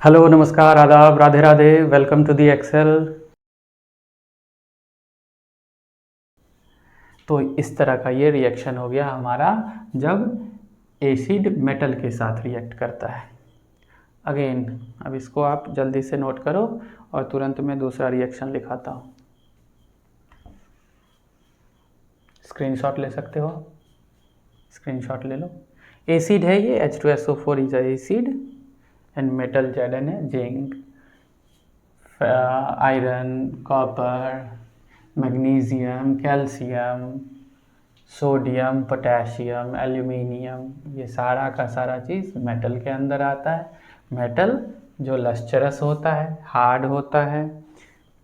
Hello, नमस्कार, आदाब, Radhe Radhe. Welcome to the Excel. तो इस तरह का ये रिएक्शन हो गया हमारा जब एसिड मेटल के साथ रिएक्ट करता है। अगेन अब इसको आप जल्दी से नोट करो और तुरंत मैं दूसरा रिएक्शन लिखाता हूँ। स्क्रीनशॉट ले सकते हो, स्क्रीनशॉट ले लो। एसिड है ये H2SO4 is acid and metal Zn है zinc, iron, copper, magnesium, calcium, sodium, potassium, aluminium, ये सारा का सारा चीज़ मेटल के अंदर आता है। मेटल जो लस्चरस होता है, हार्ड होता है,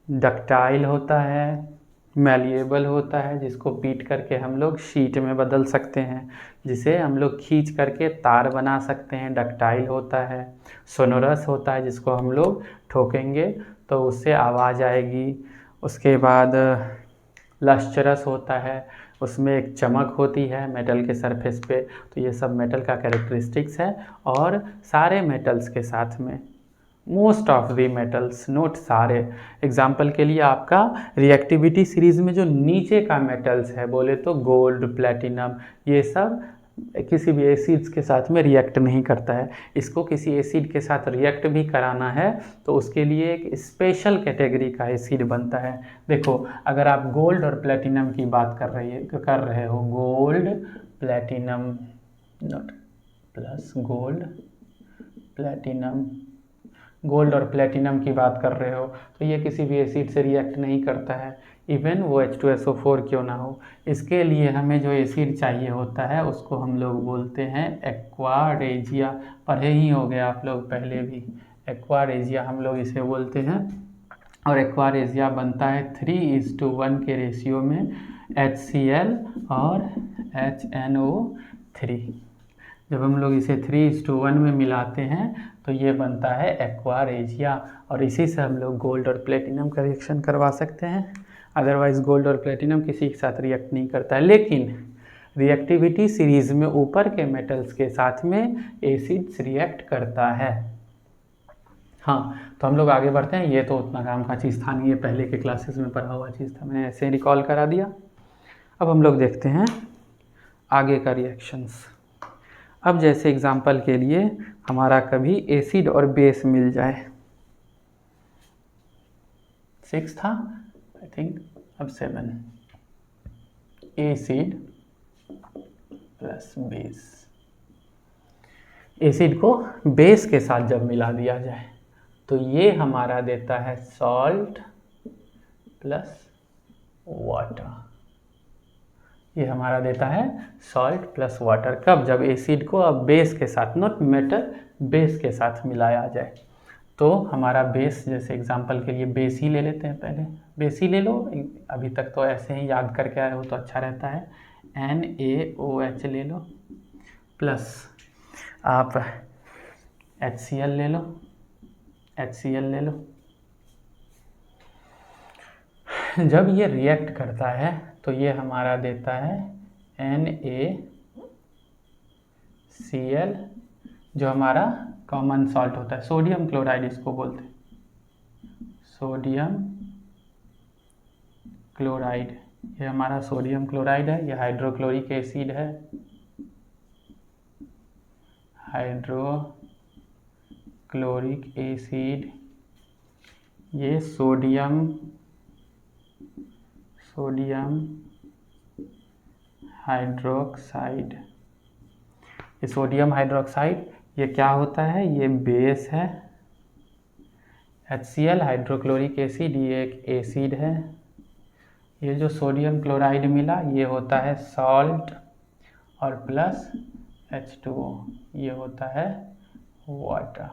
डक्टाइल होता है, मैलिएबल होता है, जिसको पीट करके हम लोग शीट में बदल सकते हैं, जिसे हम लोग खींच करके तार बना सकते हैं, डक्टाइल होता है। सोनोरस होता है, जिसको हम लोग ठोकेंगे तो उससे आवाज़ आएगी। उसके बाद लस्चरस होता है, उसमें एक चमक होती है मेटल के सरफेस पे। तो ये सब मेटल का कैरेक्टरिस्टिक्स है। और सारे मेटल्स के साथ में most of the metals, note सारे, एग्जाम्पल के लिए आपका रिएक्टिविटी सीरीज़ में जो नीचे का मेटल्स है बोले तो गोल्ड, प्लेटिनम, ये सब किसी भी एसिड्स के साथ में रिएक्ट नहीं करता है। इसको किसी एसिड के साथ रिएक्ट भी कराना है तो उसके लिए एक स्पेशल कैटेगरी का एसिड बनता है। देखो, अगर आप गोल्ड और प्लेटिनम की बात कर रहे हो, gold, platinum, note plus gold, platinum, gold और प्लेटिनम की बात कर रहे हो तो ये किसी भी एसिड से रिएक्ट नहीं करता है, इवन वो H2SO4 क्यों ना हो। इसके लिए हमें जो एसिड चाहिए होता है उसको हम लोग बोलते हैं एक्वा रेजिया। पढ़े ही होंगे आप लोग पहले भी, एक्वा रेजिया हम लोग इसे बोलते हैं। और एक्वा रेजिया बनता है 3:1 के रेशियो में HCl और HNO3। जब हम लोग इसे 3:1 में मिलाते हैं तो ये बनता है एक्वा रेजिया, और इसी से हम लोग गोल्ड और प्लेटिनम का रिएक्शन करवा सकते हैं। अदरवाइज़ गोल्ड और प्लेटिनम किसी के साथ रिएक्ट नहीं करता है। लेकिन रिएक्टिविटी सीरीज़ में ऊपर के मेटल्स के साथ में एसिड्स रिएक्ट करता है। हाँ, तो हम लोग आगे बढ़ते हैं। ये तो उतना काम का चीज़ था नहीं, ये पहले के क्लासेस में पढ़ा हुआ चीज़ था, मैंने ऐसे रिकॉल करा दिया। अब हम लोग देखते हैं आगे का रिएक्शंस। अब जैसे एग्जाम्पल के लिए हमारा कभी एसिड और बेस मिल जाए, 6 था आई थिंक, अब 7, एसिड प्लस बेस। एसिड को बेस के साथ जब मिला दिया जाए तो ये हमारा देता है सॉल्ट प्लस वाटर। ये हमारा देता है सॉल्ट प्लस वाटर। कब? जब एसिड को अब बेस के साथ, नॉट मेटल, बेस के साथ मिलाया जाए। तो हमारा बेस, जैसे एग्जांपल के लिए बेस ही ले लेते हैं, पहले बेस ही ले लो, अभी तक तो ऐसे ही याद करके आए हो तो अच्छा रहता है। NaOH ले लो, प्लस आप HCl ले लो, HCl ले लो। जब ये रिएक्ट करता है तो ये हमारा देता है NaCl, जो हमारा कॉमन सॉल्ट होता है, सोडियम क्लोराइड इसको बोलते हैं, सोडियम क्लोराइड। ये हमारा सोडियम क्लोराइड है, ये हाइड्रोक्लोरिक एसिड है, हाइड्रोक्लोरिक एसिड। ये सोडियम हाइड्रोक्साइड, ये सोडियम हाइड्रोक्साइड, ये क्या होता है? ये बेस है। HCl हाइड्रोक्लोरिक एसिड, ये एक एसिड है। ये जो सोडियम क्लोराइड मिला ये होता है सॉल्ट, और प्लस H2O, ये होता है वाटर।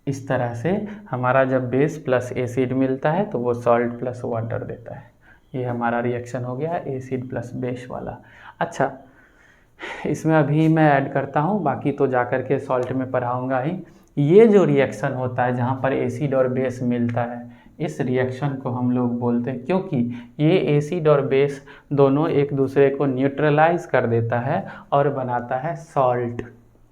इस तरह से हमारा जब बेस प्लस एसिड मिलता है तो वो सॉल्ट प्लस वाटर देता है। ये हमारा रिएक्शन हो गया एसिड प्लस बेस वाला। अच्छा, इसमें अभी मैं ऐड करता हूँ, बाकी तो जा कर के सॉल्ट में पढ़ाऊँगा ही। ये जो रिएक्शन होता है जहाँ पर एसिड और बेस मिलता है, इस रिएक्शन को हम लोग बोलते हैं, क्योंकि ये एसिड और बेस दोनों एक दूसरे को न्यूट्रलाइज कर देता है और बनाता है सॉल्ट।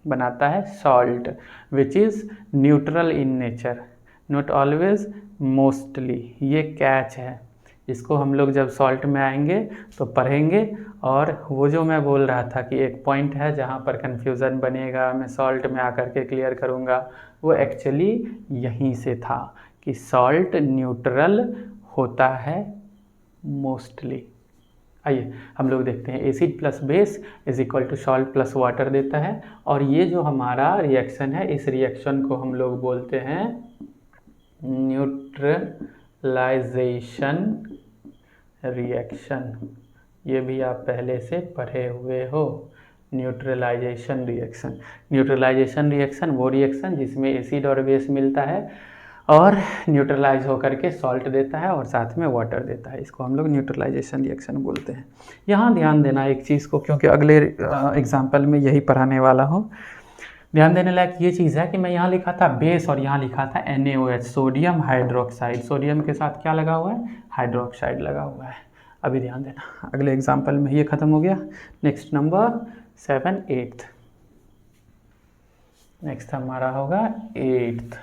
बनाता है salt, which is neutral in nature, not always, mostly. ये कैच है, इसको हम लोग जब सॉल्ट में आएंगे तो पढ़ेंगे। और वो जो मैं बोल रहा था कि एक पॉइंट है जहाँ पर कन्फ्यूज़न बनेगा, मैं सॉल्ट में आकर के क्लियर करूँगा, वो एक्चुअली यहीं से था कि सॉल्ट न्यूट्रल होता है मोस्टली। आइए हम लोग देखते हैं, acid plus base is equal to salt plus water देता है। और ये जो हमारा रिएक्शन है, इस रिएक्शन को हम लोग बोलते हैं न्यूट्रलाइजेशन रिएक्शन। ये भी आप पहले से पढ़े हुए हो, न्यूट्रलाइजेशन रिएक्शन। न्यूट्रलाइजेशन रिएक्शन वो रिएक्शन जिसमें एसिड और बेस मिलता है और न्यूट्रलाइज होकर के सॉल्ट देता है और साथ में वाटर देता है, इसको हम लोग न्यूट्रलाइजेशन रिएक्शन बोलते हैं। यहाँ ध्यान देना एक चीज़ को, क्योंकि अगले एग्जाम्पल में यही पढ़ाने वाला हूँ। ध्यान देने लायक ये चीज़ है कि मैं यहाँ लिखा था बेस और यहाँ लिखा था NaOH, सोडियम हाइड्रोक्साइड। सोडियम के साथ क्या लगा हुआ है? हाइड्रोक्साइड लगा हुआ है। अभी ध्यान देना, अगले एग्जाम्पल में ये ख़त्म हो गया। Next number 7, 8th। नेक्स्ट हमारा होगा 8th।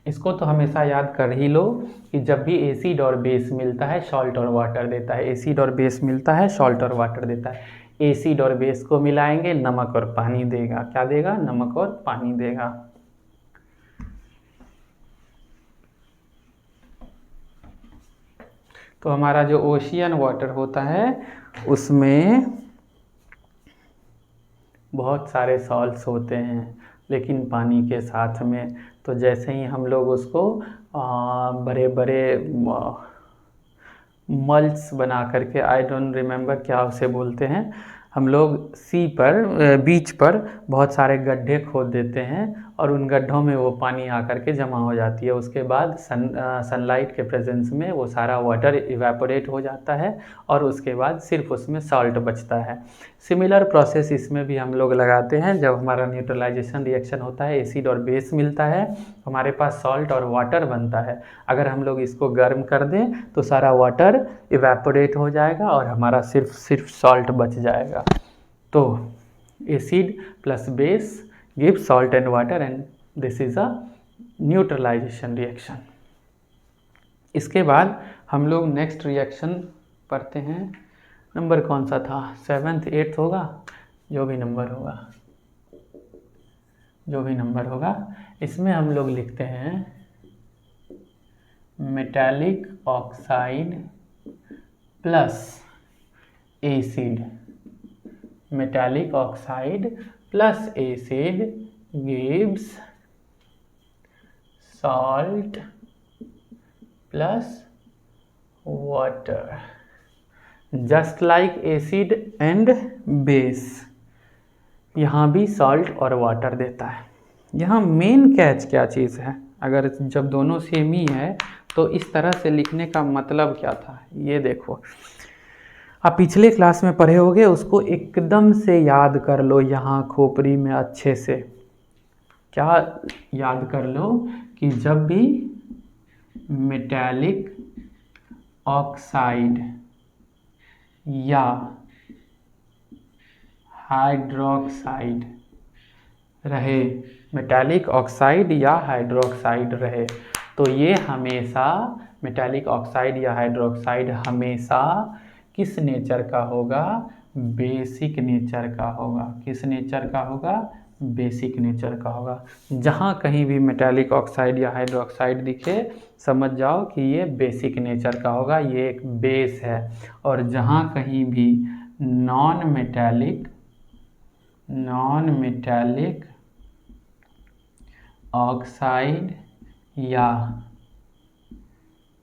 इसको तो हमेशा याद कर ही लो कि जब भी एसिड और बेस मिलता है सॉल्ट और वाटर देता है, एसिड और बेस मिलता है सॉल्ट और वाटर देता है। एसिड और बेस को मिलाएंगे, नमक और पानी देगा। क्या देगा? नमक और पानी देगा। तो हमारा जो ओशियन वाटर होता है उसमें बहुत सारे सॉल्ट्स होते हैं, लेकिन पानी के साथ में। तो जैसे ही हम लोग उसको बड़े बड़े मल्च बना करके, आई डोंट रिमेम्बर क्या उसे बोलते हैं, हम लोग बीच पर बहुत सारे गड्ढे खोद देते हैं और उन गड्ढों में वो पानी आकर के जमा हो जाती है। उसके बाद सनलाइट के प्रेजेंस में वो सारा वाटर इवेपोरेट हो जाता है और उसके बाद सिर्फ उसमें सॉल्ट बचता है। सिमिलर प्रोसेस इसमें भी हम लोग लगाते हैं। जब हमारा न्यूट्रलाइजेशन रिएक्शन होता है, एसिड और बेस मिलता है, हमारे पास सॉल्ट और वाटर बनता है। अगर हम लोग इसको गर्म कर दें तो सारा वाटर इवेपोरेट हो जाएगा और हमारा सिर्फ सॉल्ट बच जाएगा। तो acid plus base give salt and water and this is a neutralization reaction. इसके बाद हम लोग नेक्स्ट रिएक्शन पढ़ते हैं। नंबर कौन सा था? 7th 8th होगा, जो भी नंबर होगा। इसमें हम लोग लिखते हैं metallic oxide plus acid. Metallic oxide plus acid gives salt plus water, just like acid and base. यहाँ भी सॉल्ट और वाटर देता है। यहाँ मेन कैच क्या चीज़ है? अगर जब दोनों सेम ही है तो इस तरह से लिखने का मतलब क्या था? ये देखो, आप पिछले क्लास में पढ़े होगे, उसको एकदम से याद कर लो यहाँ खोपड़ी में अच्छे से। क्या याद कर लो कि जब भी मेटालिक ऑक्साइड या हाइड्रोक्साइड रहे, मेटालिक ऑक्साइड या हाइड्रोक्साइड रहे, तो ये हमेशा मेटालिक ऑक्साइड या हाइड्रोक्साइड हमेशा किस नेचर का होगा? बेसिक नेचर का होगा। किस नेचर का होगा? बेसिक नेचर का होगा। जहाँ कहीं भी मेटालिक ऑक्साइड या हाइड्रोक्साइड दिखे, समझ जाओ कि ये बेसिक नेचर का होगा, ये एक बेस है। और जहाँ कहीं भी नॉन मेटालिक ऑक्साइड या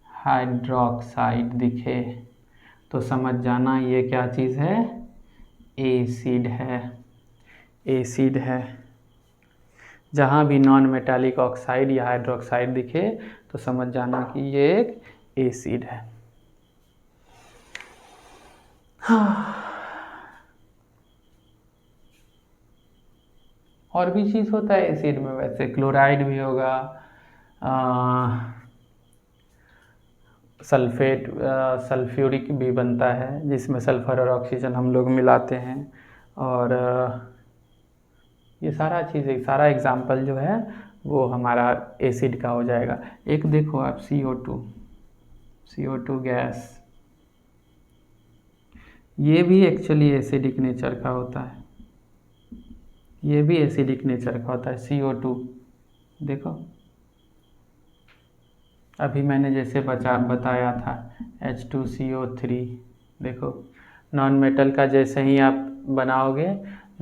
हाइड्रोक्साइड दिखे तो समझ जाना ये क्या चीज़ है? एसिड है। एसिड है। जहाँ भी नॉन मेटालिक ऑक्साइड या हाइड्रोक्साइड दिखे तो समझ जाना कि ये एक एसिड है। और भी चीज़ होता है एसिड में, वैसे क्लोराइड भी होगा, सल्फेट सल्फ्यूरिक भी बनता है जिसमें सल्फ़र और ऑक्सीजन हम लोग मिलाते हैं। और ये सारा चीज़ सारा एग्जाम्पल जो है वो हमारा एसिड का हो जाएगा। एक देखो आप CO2 गैस, ये भी एक्चुअली एसिडिक नेचर का होता है, ये भी एसिडिक नेचर का होता है CO2। देखो अभी मैंने जैसे बताया था H2CO3, देखो नॉन मेटल का जैसे ही आप बनाओगे,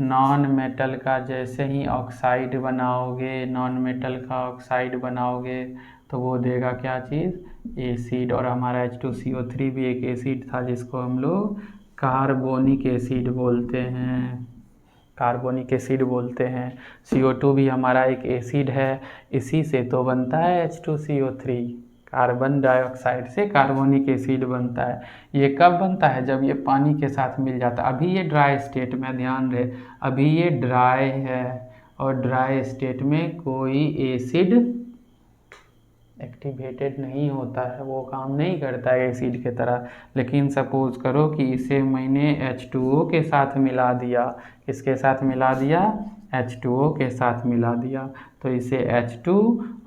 नॉन मेटल का जैसे ही ऑक्साइड बनाओगे, नॉन मेटल का ऑक्साइड बनाओगे तो वो देगा क्या चीज़, एसिड। और हमारा H2CO3 भी एक एसिड था जिसको हम लोग कार्बोनिक एसिड बोलते हैं, कार्बोनिक एसिड बोलते हैं। CO2 भी हमारा एक एसिड है, इसी से तो बनता है H2CO3, कार्बन डाइऑक्साइड से कार्बोनिक एसिड बनता है। ये कब बनता है, जब ये पानी के साथ मिल जाता है। अभी ये ड्राई स्टेट में, ध्यान रहे, अभी ये ड्राई है और ड्राई स्टेट में कोई एसिड एक्टिवेटेड नहीं होता है, वो काम नहीं करता है एसिड के तरह। लेकिन सपोज करो कि इसे मैंने H2O के साथ मिला दिया, किसके साथ मिला दिया, H2O के साथ मिला दिया, तो इसे H2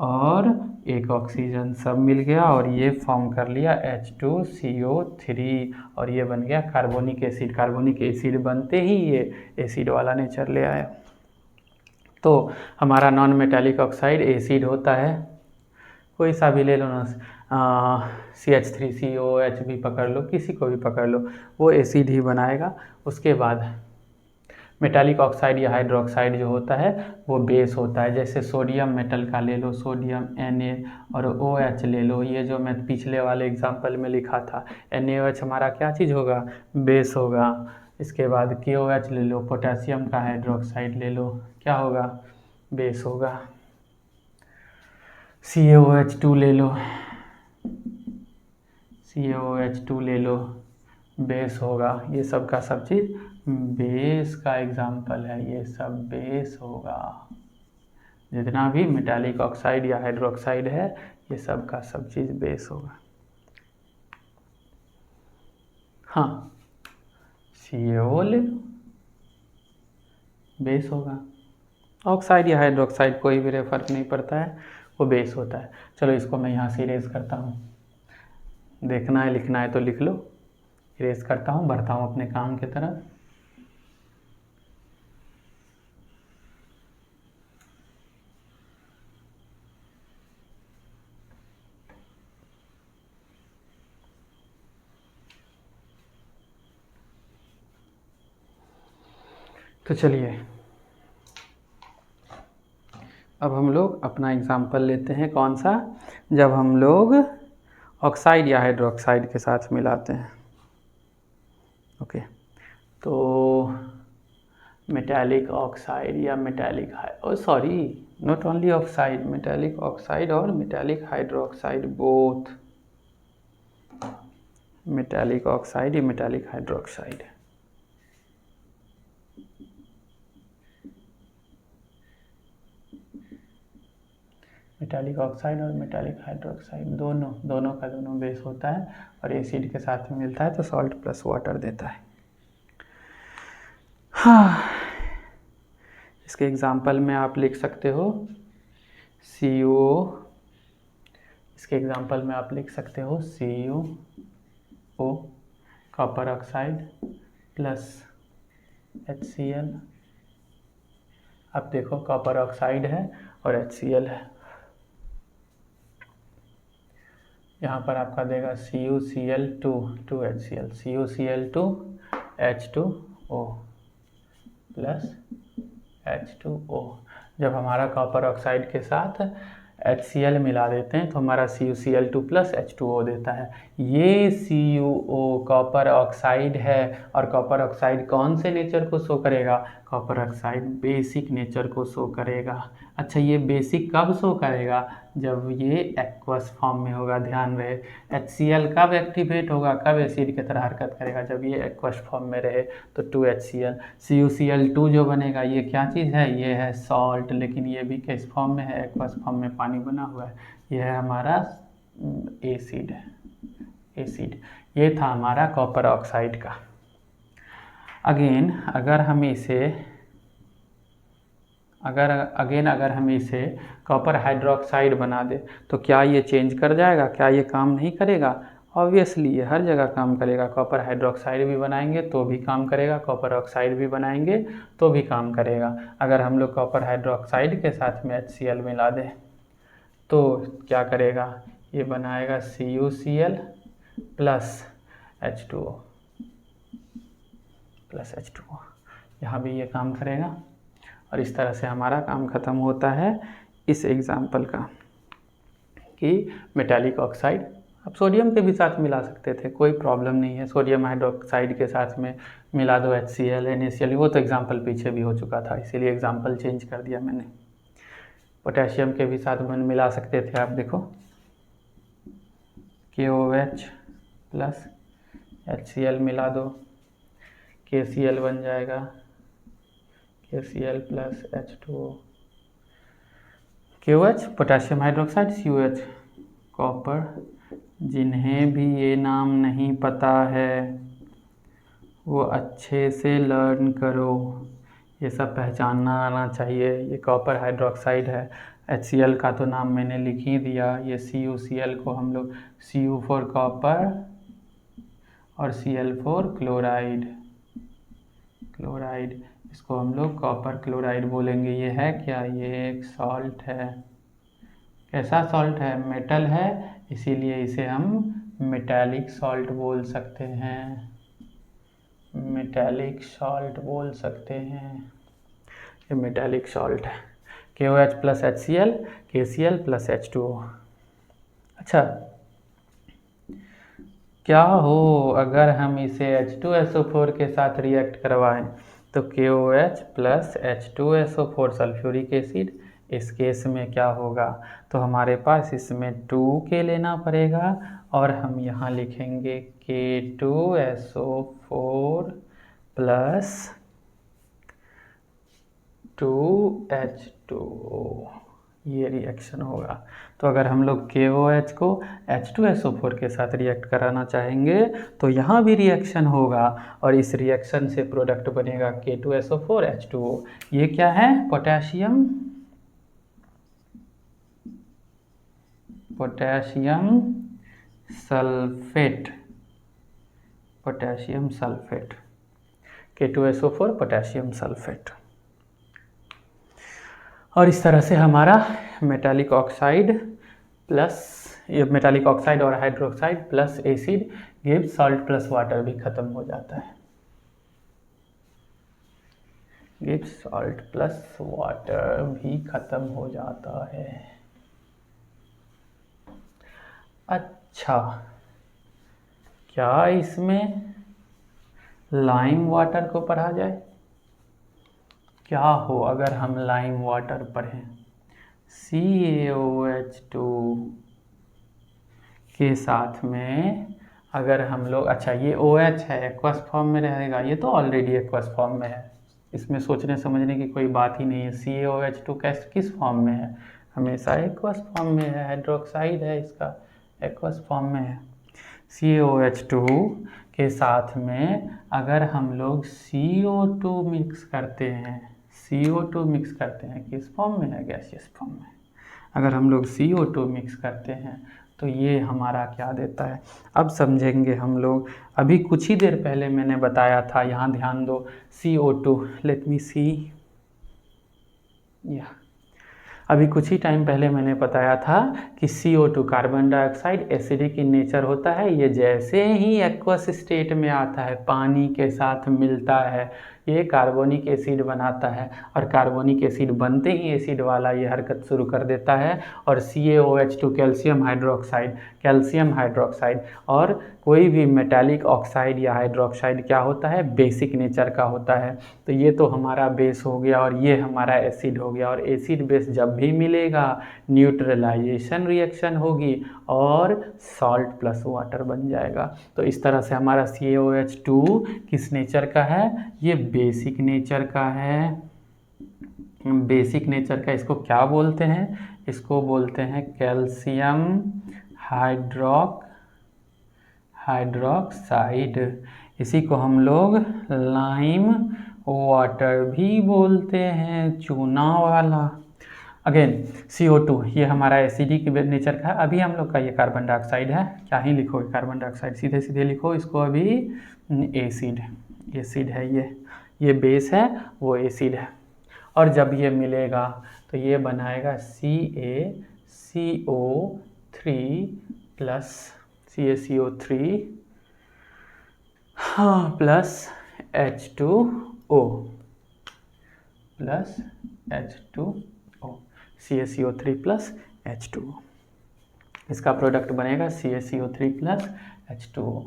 और एक ऑक्सीजन सब मिल गया और ये फॉर्म कर लिया H2CO3 और ये बन गया कार्बोनिक एसिड। कार्बोनिक एसिड बनते ही ये एसिड वाला नेचर ले आया। तो हमारा नॉन मेटालिक ऑक्साइड एसिड होता है, कोई सा भी ले लो ना, CH3COOH भी पकड़ लो, किसी को भी पकड़ लो, वो एसिड ही बनाएगा। उसके बाद मेटालिक ऑक्साइड या हाइड्रोक्साइड जो होता है वो बेस होता है। जैसे सोडियम मेटल का ले लो, सोडियम Na और OH ले लो, ये जो मैं पिछले वाले एग्जाम्पल में लिखा था, NaOH हमारा क्या चीज़ होगा, बेस होगा। इसके बाद KOH ले लो, पोटेशियम का हाइड्रोक्साइड ले लो, क्या होगा, बेस होगा। CaOH2 ले लो, CaOH2 ले लो, बेस होगा। ये सब का सब चीज़ बेस का एग्जाम्पल है, ये सब बेस होगा। जितना भी मेटालिक ऑक्साइड या हाइड्रोक्साइड है ये सब का सब चीज़ बेस होगा। हाँ, CaO ले लो, बेस होगा। ऑक्साइड या हाइड्रोक्साइड कोई भी फर्क नहीं पड़ता है, वो बेस होता है। चलो इसको मैं यहाँ से इरेज करता हूँ, देखना है लिखना है तो लिख लो। इरेज करता हूँ, बढ़ता हूँ अपने काम की तरफ। तो चलिए अब हम लोग अपना एग्जाम्पल लेते हैं, कौन सा, जब हम लोग ऑक्साइड या हाइड्रोक्साइड के साथ मिलाते हैं। ओके, तो मेटालिक ऑक्साइड या metallic not only oxide, metallic oxide और metallic hydroxide both, metallic oxide या मेटालिक हाइड्रोक्साइड। मेटालिक ऑक्साइड और मेटालिक हाइड्रोक्साइड दोनों का दोनों बेस होता है और एसिड के साथ में मिलता है तो सॉल्ट प्लस वाटर देता है। हाँ, इसके एग्जाम्पल में आप लिख सकते हो CO, इसके एग्जाम्पल में आप लिख सकते हो CuO copper oxide plus HCl। अब देखो कॉपर ऑक्साइड है और HCl है, यहाँ पर आपका देगा CuCl2 2HCl, CuCl2 H2O plus H2O। जब हमारा कॉपर ऑक्साइड के साथ HCl मिला देते हैं तो हमारा CuCl2 प्लस H2O देता है। ये CuO कॉपर ऑक्साइड है और कॉपर ऑक्साइड कौन से नेचर को शो करेगा, कॉपर ऑक्साइड बेसिक नेचर को शो करेगा। अच्छा, ये बेसिक कब शो करेगा, जब ये एक्वस फॉर्म में होगा। ध्यान रहे, HCl कब एक्टिवेट होगा, कब एसिड की तरह हरकत करेगा, जब ये एक्वस फॉर्म में रहे तो 2HCl। CuCl2 जो बनेगा ये क्या चीज़ है, ये है सॉल्ट, लेकिन ये भी किस फॉर्म में है, एक्वस फॉर्म में पानी बना हुआ है, ये है हमारा एसिड है। एसिड। ये था हमारा कॉपर ऑक्साइड का। अगेन अगर हम इसे कॉपर हाइड्रोक्साइड बना दे तो क्या ये चेंज कर जाएगा? क्या ये काम नहीं करेगा? ऑब्वियसली ये हर जगह काम करेगा। कॉपर हाइड्रोक्साइड भी बनाएंगे तो भी काम करेगा, कॉपर ऑक्साइड भी बनाएंगे तो भी काम करेगा। अगर हम लोग कॉपर हाइड्रोक्साइड के साथ में HCl मिला दें तो क्या करेगा? ये बनाएगा CuCl plus H2O plus H2O। यहाँ भी ये काम करेगा और इस तरह से हमारा काम ख़त्म होता है इस एग्ज़ाम्पल का कि मेटालिक ऑक्साइड। अब सोडियम के भी साथ मिला सकते थे, कोई प्रॉब्लम नहीं है। सोडियम हाइड्रोक्साइड के साथ में मिला दो HCl NaCl, वो तो एग्ज़ाम्पल पीछे भी हो चुका था, इसीलिए एग्ज़ाम्पल चेंज कर दिया मैंने। पोटेशियम के भी साथ में मिला सकते थे, आप देखो KOH प्लस HCl मिला दो, KCl बन जाएगा, KCl plus H2O, KOH potassium hydroxide, COH copper. जिन्हें भी ये नाम नहीं पता है वो अच्छे से लर्न करो, ये सब पहचानना आना चाहिए। ये कॉपर हाइड्रोक्साइड है, HCl का तो नाम मैंने लिख ही दिया। ये CuCl को हम लोग Cu फॉर कॉपर और Cl फॉर क्लोराइड, इसको हम लोग कॉपर क्लोराइड बोलेंगे। ये है क्या? ये एक सॉल्ट है। कैसा सॉल्ट है? मेटल है, इसीलिए इसे हम मेटालिक सॉल्ट बोल सकते हैं, मेटालिक सॉल्ट बोल सकते हैं। ये मेटालिक सॉल्ट है। KOH plus HCl, KCl plus H2O। अच्छा, क्या हो अगर हम इसे H2SO4 के साथ रिएक्ट करवाएं तो KOH plus H2SO4 sulphuric acid. इस केस में क्या होगा? तो हमारे पास इसमें 2K लेना पड़ेगा और हम यहाँ लिखेंगे K2SO4 प्लस 2H2O। ये रिएक्शन होगा। तो अगर हम लोग KOH को H2SO4 के साथ रिएक्ट कराना चाहेंगे तो यहाँ भी रिएक्शन होगा और इस रिएक्शन से प्रोडक्ट बनेगा K2SO4 H2O। ये क्या है? Potassium sulphate, K2SO4 potassium sulphate. और इस तरह से हमारा मेटालिक ऑक्साइड और hydroxide plus acid gives salt plus water भी खत्म हो जाता है, गिव्स सॉल्ट प्लस वाटर भी खत्म हो जाता है। अच्छा, क्या इसमें लाइम वाटर को पढ़ा जाए? क्या हो अगर हम लाइम वाटर पढ़ें? CaOH2 के साथ में अगर हम लोग, अच्छा ये OH है, एक्वस फॉर्म में रहेगा, ये तो ऑलरेडी एक्वस फॉर्म में है, इसमें सोचने समझने की कोई बात ही नहीं है। CaOH2 किस फॉर्म में है? हमेशा एक्वस फॉर्म में है, हाइड्रोक्साइड है इसका, एक्वस फॉर्म में है। CaOH2 के साथ में अगर हम लोग CO2 मिक्स करते हैं, किस फॉर्म में है? गैसियस फॉर्म में। अगर हम लोग CO2 मिक्स करते हैं तो ये हमारा क्या देता है? अब समझेंगे हम लोग। अभी कुछ ही देर पहले मैंने बताया था, यहाँ ध्यान दो, CO2, लेट मी सी, अभी कुछ ही टाइम पहले मैंने बताया था कि CO2 carbon dioxide acidic in nature होता है। ये जैसे ही एक्वस स्टेट में आता है, पानी के साथ मिलता है, ये कार्बोनिक एसिड बनाता है और कार्बोनिक एसिड बनते ही एसिड वाला ये हरकत शुरू कर देता है और CaOH2 कैल्शियम हाइड्रोक्साइड और कोई भी मेटालिक ऑक्साइड या हाइड्रोक्साइड क्या होता है? बेसिक नेचर का होता है। तो ये तो हमारा बेस हो गया और ये हमारा एसिड हो गया, और एसिड बेस जब भी मिलेगा न्यूट्रलाइजेशन रिएक्शन होगी और सॉल्ट प्लस वाटर बन जाएगा। तो इस तरह से हमारा CaOH2 किस नेचर का है? ये बेसिक नेचर का है। बेसिक नेचर का इसको क्या बोलते हैं? इसको बोलते हैं कैल्शियम हाइड्रोक्साइड, इसी को हम लोग लाइम वाटर भी बोलते हैं, चूना वाला। अगेन CO2 ये हमारा एसिडिक नेचर का है। अभी हम लोग का ये कार्बन डाइऑक्साइड है, क्या ही लिखोगे कार्बन डाइऑक्साइड, सीधे सीधे लिखो इसको अभी एसिड। एसिड है ये बेस है, वो एसिड है। और जब ये मिलेगा तो ये बनाएगा CaCO3 प्लस CaCO3 हाँ plus H2O plus H2O, CaCO3 plus H2O, इसका प्रोडक्ट बनेगा CaCO3 प्लस H2O।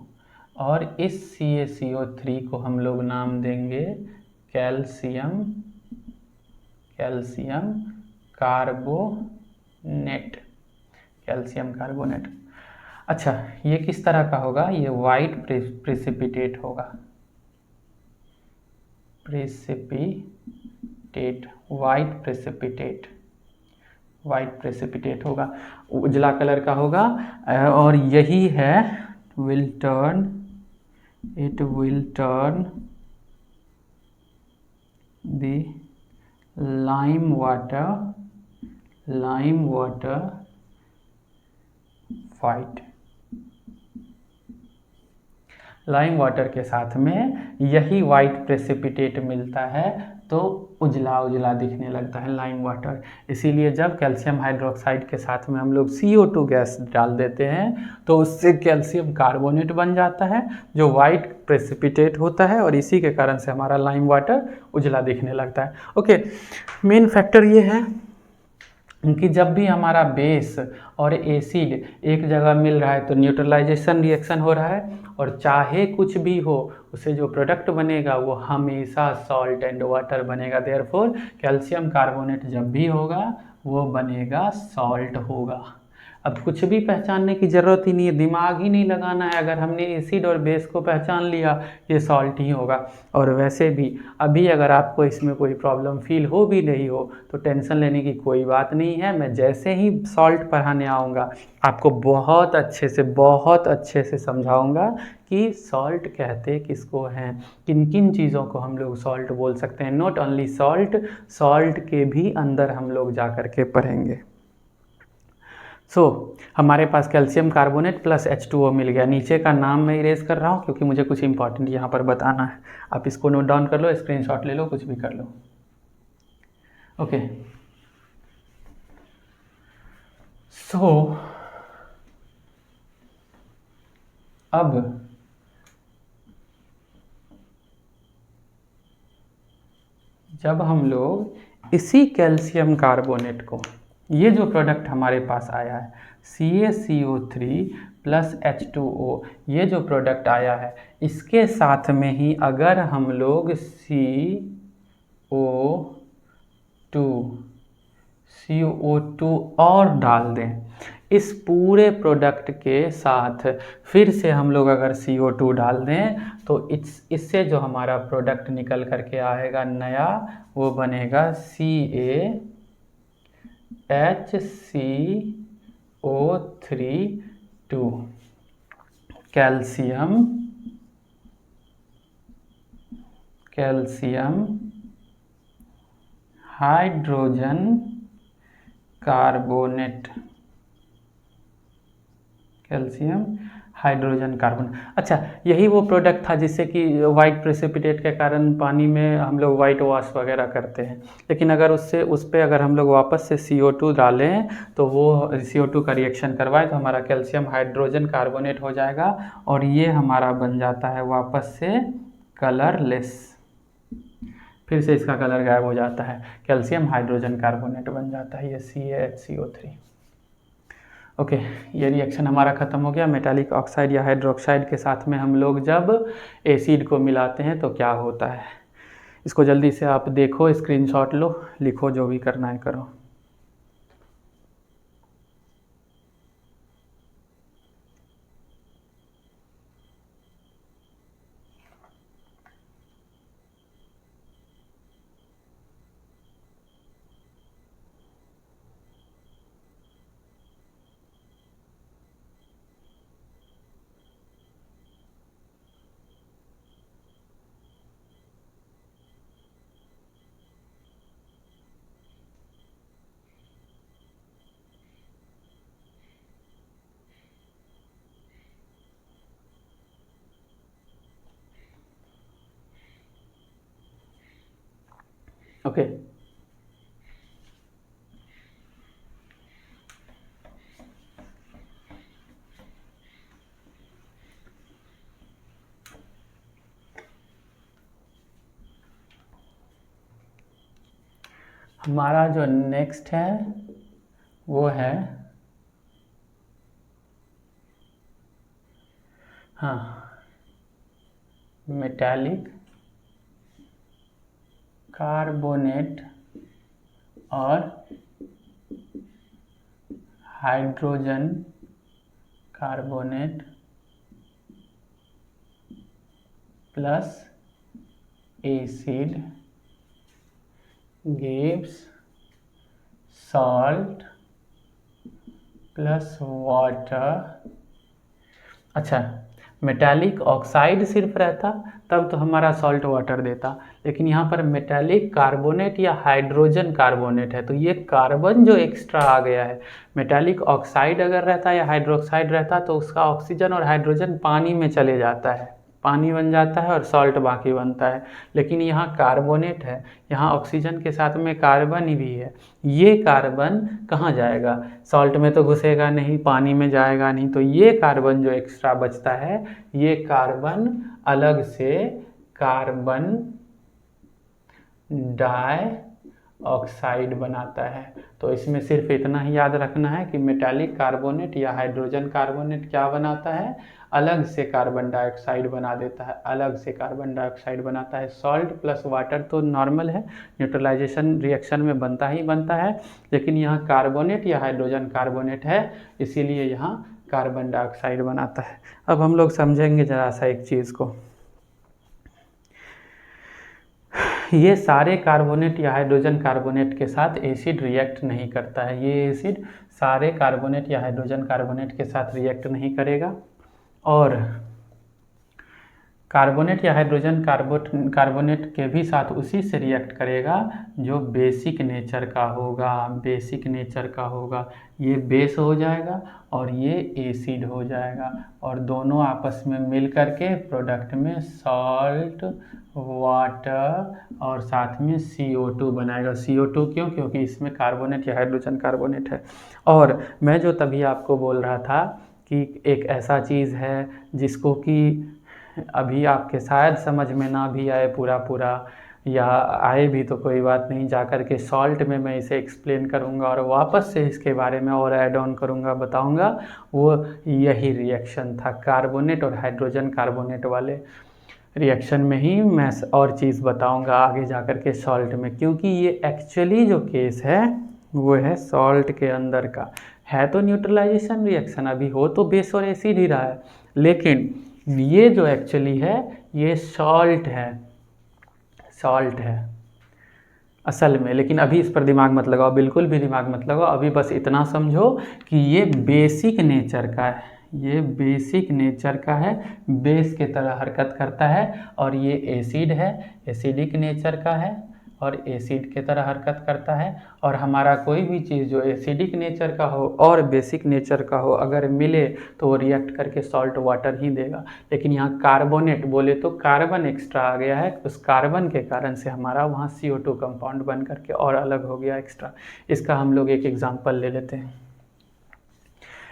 और इस CaCO3 को हम लोग नाम देंगे कैल्शियम कार्बोनेट, कैल्शियम कार्बोनेट। अच्छा ये किस तरह का होगा, ये वाइट प्रेसिपिटेट होगा, प्रेसिपिटेट, वाइट प्रेसिपिटेट होगा, उजला कलर का होगा। और यही है it will turn the lime water white। Lime water के साथ में यही वाइट प्रेसिपिटेट मिलता है तो उजला उजला दिखने लगता है लाइम वाटर। इसीलिए जब कैल्शियम हाइड्रोक्साइड के साथ में हम लोग CO2 गैस डाल देते हैं तो उससे कैल्शियम कार्बोनेट बन जाता है जो वाइट प्रेसिपिटेट होता है, और इसी के कारण से हमारा लाइम वाटर उजला दिखने लगता है। ओके, मेन फैक्टर ये है कि जब भी हमारा बेस और एसिड एक जगह मिल रहा है तो न्यूट्रलाइजेशन रिएक्शन हो रहा है, और चाहे कुछ भी हो उसे जो प्रोडक्ट बनेगा वो हमेशा सॉल्ट एंड वाटर बनेगा। देयरफॉर कैल्शियम कार्बोनेट जब भी होगा वो बनेगा सॉल्ट होगा। अब कुछ भी पहचानने की ज़रूरत ही नहीं है, दिमाग ही नहीं लगाना है, अगर हमने एसिड और बेस को पहचान लिया ये सॉल्ट ही होगा। और वैसे भी अभी अगर आपको इसमें कोई प्रॉब्लम फील हो भी नहीं हो तो टेंशन लेने की कोई बात नहीं है। मैं जैसे ही सॉल्ट पढ़ाने आऊँगा आपको बहुत अच्छे से समझाऊँगा कि सॉल्ट कहते किसको हैं, किन किन चीज़ों को हम लोग सॉल्ट बोल सकते हैं। नॉट ओनली सॉल्ट, सॉल्ट के भी अंदर हम लोग जा कर के पढ़ेंगे। हमारे पास कैल्शियम कार्बोनेट प्लस H2O मिल गया। नीचे का नाम मैं इरेज कर रहा हूँ क्योंकि मुझे कुछ इंपॉर्टेंट यहाँ पर बताना है। आप इसको नोट डाउन कर लो, स्क्रीनशॉट ले लो, कुछ भी कर लो। ओके, अब जब हम लोग इसी कैल्शियम कार्बोनेट को, ये जो प्रोडक्ट हमारे पास आया है CaCO3 प्लस H2O, ये जो प्रोडक्ट आया है इसके साथ में ही अगर हम लोग CO2 और डाल दें इस पूरे प्रोडक्ट के साथ, फिर से हम लोग अगर CO2 डाल दें तो इससे जो हमारा प्रोडक्ट निकल करके आएगा नया वो बनेगा CaHCO3 calcium hydrogen carbonate, calcium hydrogen carbon. अच्छा यही वो प्रोडक्ट था जिससे कि वाइट प्रेसिपिटेट के कारण पानी में हम लोग वाइट वॉश वगैरह करते हैं, लेकिन अगर उस पर अगर हम लोग वापस से CO2 डालें तो वो CO2 का रिएक्शन करवाए तो हमारा कैल्शियम हाइड्रोजन कार्बोनेट हो जाएगा, और ये हमारा बन जाता है वापस से कलरलेस, फिर से इसका कलर गायब हो जाता है, कैल्शियम हाइड्रोजन कार्बोनेट बन जाता है ये CaHCO3। ओके, ये रिएक्शन हमारा ख़त्म हो गया। मेटालिक ऑक्साइड या हाइड्रोक्साइड के साथ में हम लोग जब एसिड को मिलाते हैं तो क्या होता है, इसको जल्दी से आप देखो, स्क्रीनशॉट लो, लिखो, जो भी करना है करो। ओके। हमारा जो नेक्स्ट है वो है, हाँ, मेटालिक कार्बोनेट और hydrogen carbonate plus acid gives salt plus water. अच्छा, मेटालिक ऑक्साइड सिर्फ रहता तब तो हमारा सॉल्ट वाटर देता, लेकिन यहाँ पर मेटालिक कार्बोनेट या हाइड्रोजन कार्बोनेट है, तो ये कार्बन जो एक्स्ट्रा आ गया है, मेटालिक ऑक्साइड अगर रहता या हाइड्रोक्साइड रहता तो उसका ऑक्सीजन और हाइड्रोजन पानी में चले जाता है, पानी बन जाता है और सॉल्ट बाकी बनता है। लेकिन यहाँ कार्बोनेट है, यहाँ ऑक्सीजन के साथ में कार्बन ही भी है, ये कार्बन कहाँ जाएगा? सॉल्ट में तो घुसेगा नहीं, पानी में जाएगा नहीं, तो ये कार्बन जो एक्स्ट्रा बचता है, ये कार्बन अलग से कार्बन डाइऑक्साइड बनाता है। तो इसमें सिर्फ इतना ही याद रखना है कि मेटालिक कार्बोनेट या हाइड्रोजन कार्बोनेट क्या बनाता है? अलग से कार्बन डाइऑक्साइड बना देता है, अलग से कार्बन डाइऑक्साइड बनाता है। सॉल्ट प्लस वाटर तो नॉर्मल है, न्यूट्रलाइजेशन रिएक्शन में बनता ही बनता है, लेकिन यहाँ कार्बोनेट या हाइड्रोजन कार्बोनेट है, इसीलिए यहाँ कार्बन डाइऑक्साइड बनाता है। अब हम लोग समझेंगे ज़रा सा एक चीज़ को, ये सारे कार्बोनेट या हाइड्रोजन कार्बोनेट के साथ एसिड रिएक्ट नहीं करता है, ये एसिड सारे कार्बोनेट या हाइड्रोजन कार्बोनेट के साथ रिएक्ट नहीं करेगा, और कार्बोनेट या हाइड्रोजन कार्बोनेट के भी साथ उसी से रिएक्ट करेगा जो बेसिक नेचर का होगा, बेसिक नेचर का होगा। ये बेस हो जाएगा और ये एसिड हो जाएगा, और दोनों आपस में मिल करके प्रोडक्ट में सॉल्ट, वाटर और साथ में CO2 बनाएगा। CO2 क्यों? क्योंकि इसमें कार्बोनेट या हाइड्रोजन कार्बोनेट है। और मैं जो तभी आपको बोल रहा था कि एक ऐसा चीज़ है जिसको कि अभी आपके शायद समझ में ना भी आए पूरा, या आए भी तो कोई बात नहीं, जा कर के सॉल्ट में मैं इसे एक्सप्लेन करूँगा और वापस से इसके बारे में और ऐड ऑन करूँगा, बताऊँगा। वो यही रिएक्शन था, कार्बोनेट और हाइड्रोजन कार्बोनेट वाले रिएक्शन में ही मैं और चीज़ बताऊँगा आगे जा कर के सॉल्ट में, क्योंकि ये एक्चुअली जो केस है वो है सॉल्ट के अंदर का। है तो न्यूट्रलाइजेशन रिएक्शन, अभी हो तो बेस और एसिड ही रहा है, लेकिन ये जो एक्चुअली है ये सॉल्ट है, सॉल्ट है असल में। लेकिन अभी इस पर दिमाग मत लगाओ, बिल्कुल भी दिमाग मत लगाओ, अभी बस इतना समझो कि ये बेसिक नेचर का है, ये बेसिक नेचर का है, बेस के तरह हरकत करता है, और ये एसिड है, एसिडिक नेचर का है और एसिड के तरह हरकत करता है। और हमारा कोई भी चीज़ जो एसिडिक नेचर का हो और बेसिक नेचर का हो, अगर मिले तो वो रिएक्ट करके सॉल्ट वाटर ही देगा। लेकिन यहाँ कार्बोनेट बोले तो कार्बन एक्स्ट्रा आ गया है, उस कार्बन के कारण से हमारा वहाँ CO2 कंपाउंड बन करके और अलग हो गया एक्स्ट्रा। इसका हम लोग एक एग्जाम्पल ले लेते हैं।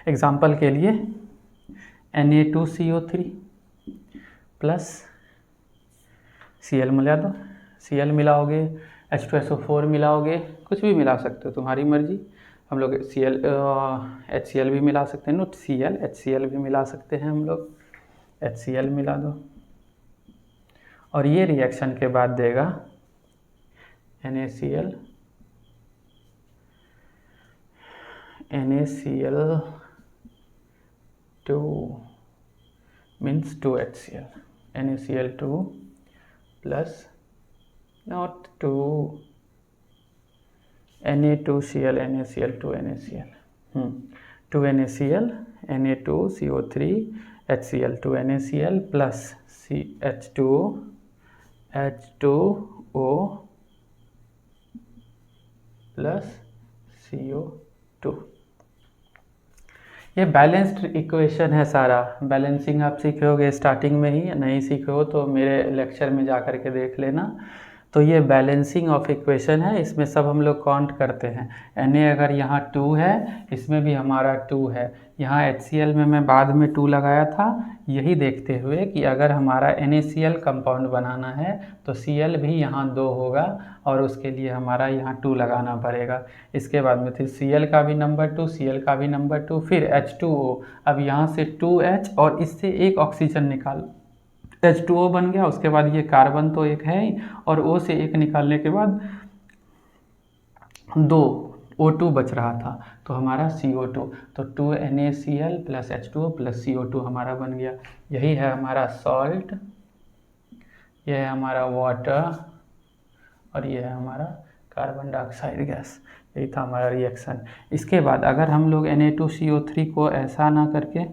एग्जाम्पल के लिए Na2CO3 प्लस Cl मिला दो, Cl मिलाओगे, H2SO4 मिलाओगे, कुछ भी मिला सकते हो, तुम्हारी मर्जी। हम लोग HCl भी मिला सकते हैं, नोट Cl, HCl भी मिला सकते हैं हम लोग, HCl मिला दो, और ये रिएक्शन के बाद देगा NaCl, NaCl2 means 2HCl, NaCl2 plus not 2 Na2Cl, NaCl2 NaCl, 2 NaCl, Na2CO3, HCl2 NaCl plus H2O plus CO2। ये बैलेंस्ड इक्वेशन है सारा। बैलेंसिंग आप सीखे होगे स्टार्टिंग में ही, नहीं सीखे हो तो मेरे लेक्चर में जा कर के देख लेना। तो ये बैलेंसिंग ऑफ इक्वेशन है, इसमें सब हम लोग काउंट करते हैं। Na अगर यहाँ 2 है, इसमें भी हमारा 2 है। यहाँ HCl में मैं बाद में 2 लगाया था, यही देखते हुए कि अगर हमारा NaCl कंपाउंड बनाना है तो Cl भी यहाँ 2 होगा और उसके लिए हमारा यहाँ 2 लगाना पड़ेगा। इसके बाद में फिर Cl का भी नंबर 2, Cl का भी नंबर 2, फिर H2O। अब यहाँ से 2H और इससे एक ऑक्सीजन निकाल, H2O बन गया। उसके बाद ये कार्बन तो एक है ही, और O से एक निकालने के बाद 2 O2 बच रहा था, तो हमारा CO2, तो 2NaCl plus H2O plus CO2 हमारा बन गया। यही है हमारा सॉल्ट, यह है हमारा वाटर, और यह है हमारा कार्बन डाइऑक्साइड गैस। यही था हमारा रिएक्शन। इसके बाद अगर हम लोग Na2CO3 को ऐसा ना करके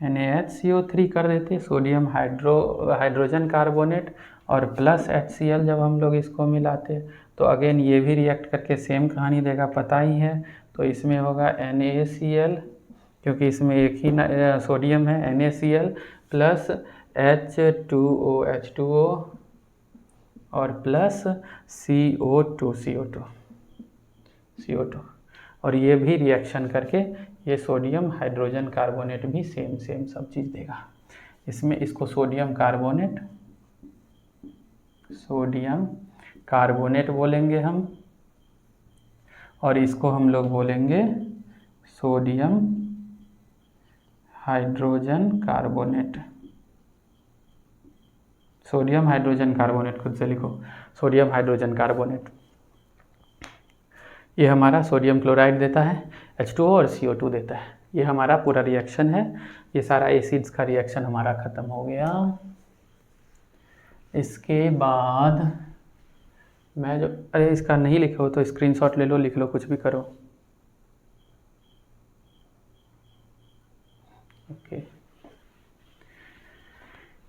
NaHCO3 कर देते, सोडियम हाइड्रोजन कार्बोनेट और प्लस HCl, जब हम लोग इसको मिलाते तो अगेन ये भी रिएक्ट करके सेम कहानी देगा, पता ही है। तो इसमें होगा NaCl, क्योंकि इसमें एक ही सोडियम है, NaCl प्लस H2O और प्लस CO2 और ये भी रिएक्शन करके ये सोडियम हाइड्रोजन कार्बोनेट भी सेम सब चीज़ देगा। इसमें इसको सोडियम कार्बोनेट बोलेंगे हम, और इसको हम लोग बोलेंगे सोडियम हाइड्रोजन कार्बोनेट खुद से लिखो, सोडियम हाइड्रोजन कार्बोनेट। ये हमारा सोडियम क्लोराइड देता है, H2O और CO2 देता है। ये हमारा पूरा रिएक्शन है। ये सारा एसिड्स का रिएक्शन हमारा ख़त्म हो गया। इसके बाद मैं जो, अरे इसका नहीं लिखे हो तो स्क्रीनशॉट ले लो, लिख लो, कुछ भी करो। ओके,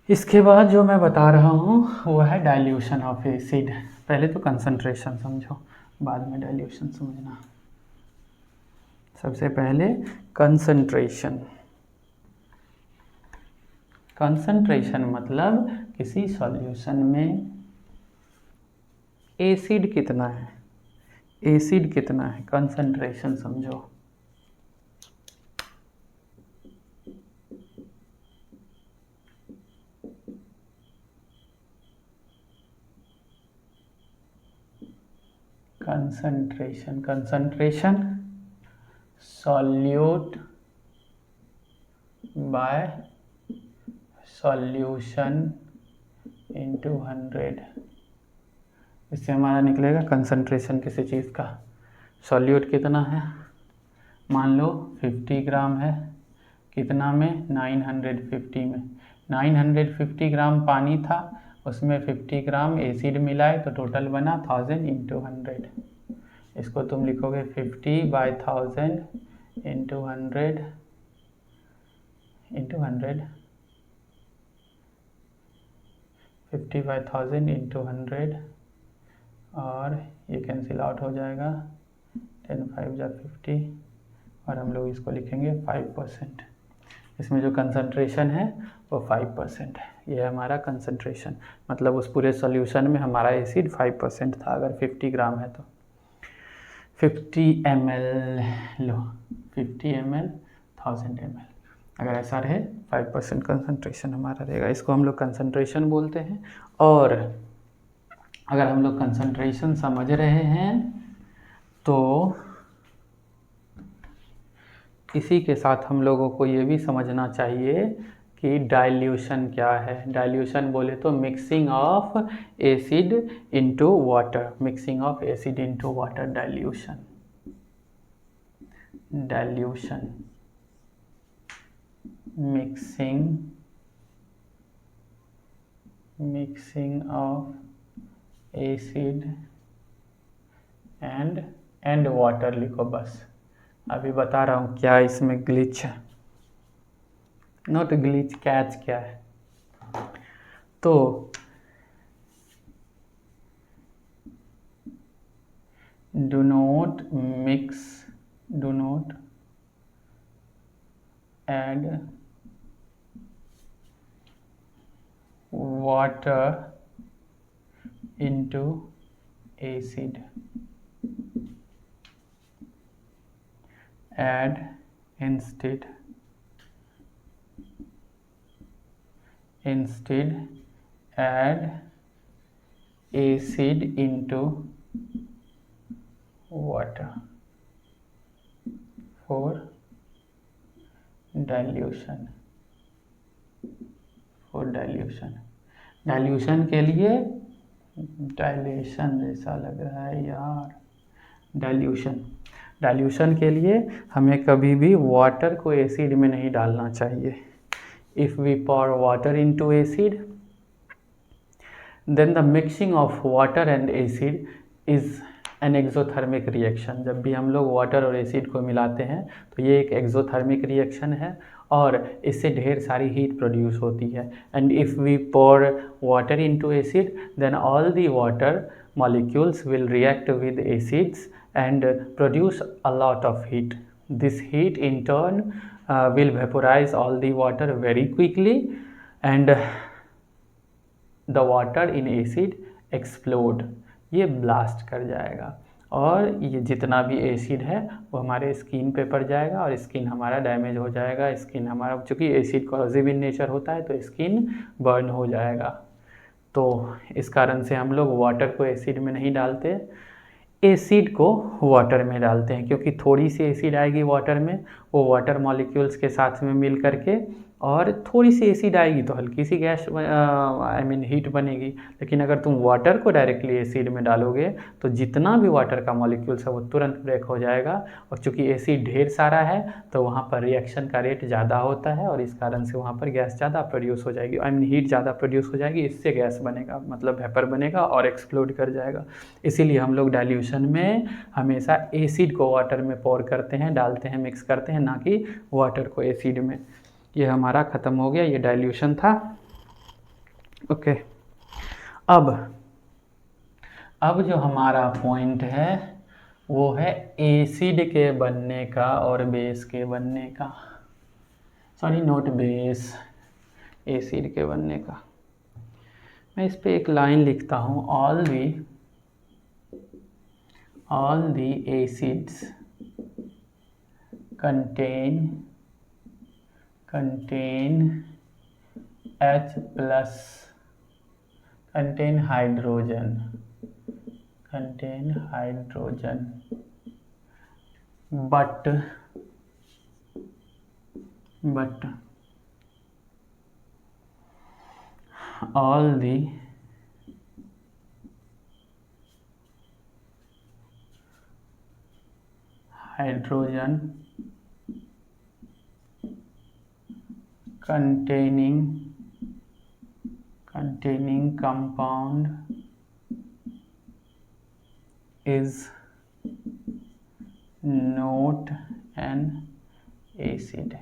इसके बाद जो मैं बता रहा हूँ वो है डाइल्यूशन ऑफ एसिड। पहले तो कंसंट्रेशन समझो, बाद में डाइल्यूशन समझना। सबसे पहले कंसंट्रेशन मतलब किसी सॉल्यूशन में एसिड कितना है, कंसंट्रेशन समझो। Concentration solute bye solution into 100। इससे हमारा निकलेगा कंसंट्रेशन किसी चीज़ का। सॉल्यूट कितना है, मान लो 50 ग्राम है, कितना में, 950 में। 950 ग्राम पानी था, उसमें 50 ग्राम एसिड मिलाए तो टोटल बना 1000 इंटू 100। इसको तुम लिखोगे 50/1000 इंटू 100 50/1000 इंटू 100, और ये कैंसिल आउट हो जाएगा, 10 5 जा 50, और हम लोग इसको लिखेंगे 5%। इसमें जो कंसंट्रेशन है वो 5% है। ये है हमारा कंसंट्रेशन, मतलब उस पूरे सॉल्यूशन में हमारा एसिड 5% था। अगर 50 ग्राम है तो 50 ml लो, 50 ml 1000 ml, अगर ऐसा रहे 5% कंसंट्रेशन हमारा रहेगा। इसको हम लोग कंसंट्रेशन बोलते हैं। और अगर हम लोग कंसंट्रेशन समझ रहे हैं तो इसी के साथ हम लोगों को ये भी समझना चाहिए कि डाइल्यूशन क्या है। डाइल्यूशन बोले तो mixing of acid into water, dilution mixing of acid and water लिखो बस। अभी बता रहा हूँ क्या इसमें ग्लिच है, नॉट ग्लिच, कैच क्या है। तो do not add water into acid. Add instead add acid into water for dilution. Dilution के लिए, डाइलेशन जैसा लग रहा है यार, डाइल्यूशन के लिए हमें कभी भी वाटर को एसिड में नहीं डालना चाहिए. If we pour water into acid, then the mixing of water and acid is an exothermic reaction. जब भी हम लोग वाटर और एसिड को मिलाते हैं तो ये एक एक्सोथर्मिक रिएक्शन है और इससे ढेर सारी हीट प्रोड्यूस होती है. And if we pour water into acid, then all the water molecules will react with acids and produce a lot of heat. This heat in turn will vaporize all the water very quickly and the water in acid explode. ये blast कर जाएगा और ये जितना भी acid है वो हमारे स्किन पे पड़ जाएगा और स्किन हमारा डैमेज हो जाएगा. स्किन हमारा, चूँकि एसिड कॉरोसिव इन नेचर होता है तो स्किन बर्न हो जाएगा. तो इस कारण से हम लोग वाटर को एसिड में नहीं डालते, एसिड को वाटर में डालते हैं, क्योंकि थोड़ी सी एसिड आएगी वाटर में, वो वाटर मॉलिक्यूल्स के साथ में मिल करके, और थोड़ी सी एसिड आएगी तो हल्की सी गैस हीट बनेगी. लेकिन अगर तुम वाटर को डायरेक्टली एसिड में डालोगे तो जितना भी वाटर का मॉलिक्यूल्स है वो तुरंत ब्रेक हो जाएगा. और चूँकि एसिड ढेर सारा है तो वहाँ पर रिएक्शन का रेट ज़्यादा होता है और इस कारण से वहाँ पर गैस ज़्यादा प्रोड्यूस हो जाएगी, हीट ज़्यादा प्रोड्यूस हो जाएगी. इससे गैस बनेगा, मतलब वेपर बनेगा और एक्सप्लोड कर जाएगा. इसीलिए हम लोग डाइल्यूशन में हमेशा एसिड को वाटर में पोर करते हैं, डालते हैं, मिक्स करते हैं, ना कि वाटर को एसिड में. ये हमारा ख़त्म हो गया, ये डाइल्यूशन था. ओके, अब जो हमारा पॉइंट है वो है एसिड के बनने का और बेस के बनने का. सॉरी, नॉट बेस, एसिड के बनने का. मैं इस पे एक लाइन लिखता हूँ, all the acids contain H plus, contain hydrogen, but all the hydrogen containing compound is not an acid.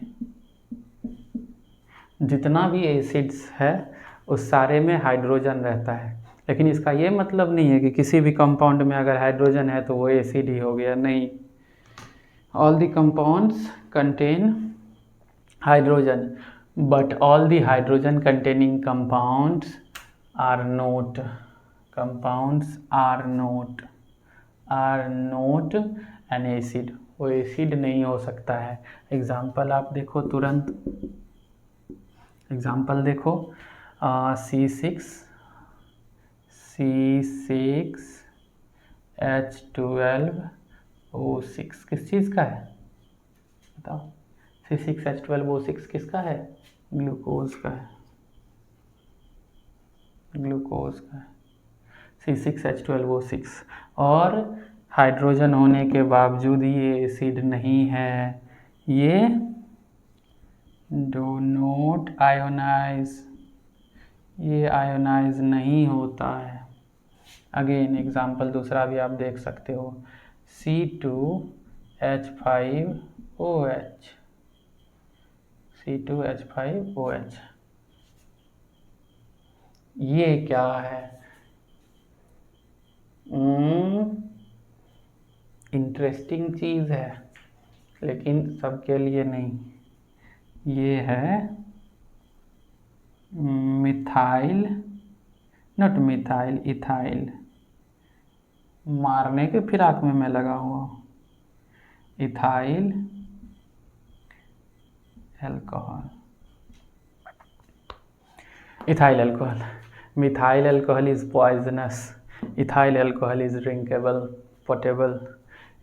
जितना भी एसिड्स है उस सारे में हाइड्रोजन रहता है, लेकिन इसका ये मतलब नहीं है कि किसी भी कंपाउंड में अगर हाइड्रोजन है तो वो एसिड ही हो गया, नहीं. All the compounds contain hydrogen, but all the hydrogen containing compounds are not an acid. वो एसिड नहीं हो सकता है. एग्जाम्पल आप देखो, तुरंत एग्जाम्पल देखो, C6H12O6 किस चीज़ का है बताओ? C6H12O6 किसका है? ग्लूकोज का है. C6H12O6. और हाइड्रोजन होने के बावजूद ये एसिड नहीं है, ये डू नॉट आयोनाइज, ये आयोनाइज नहीं होता है. अगेन एग्जाम्पल दूसरा भी आप देख सकते हो, C2H5OH. ये क्या है? इंटरेस्टिंग चीज़ है, लेकिन सबके लिए नहीं. ये है मिथाइल नॉट मिथाइल, इथाइल, मारने के फिराक में मैं लगा हुआ हूँ। Ethyl alcohol, ethyl alcohol, methyl alcohol is poisonous, ethyl alcohol is drinkable, potable.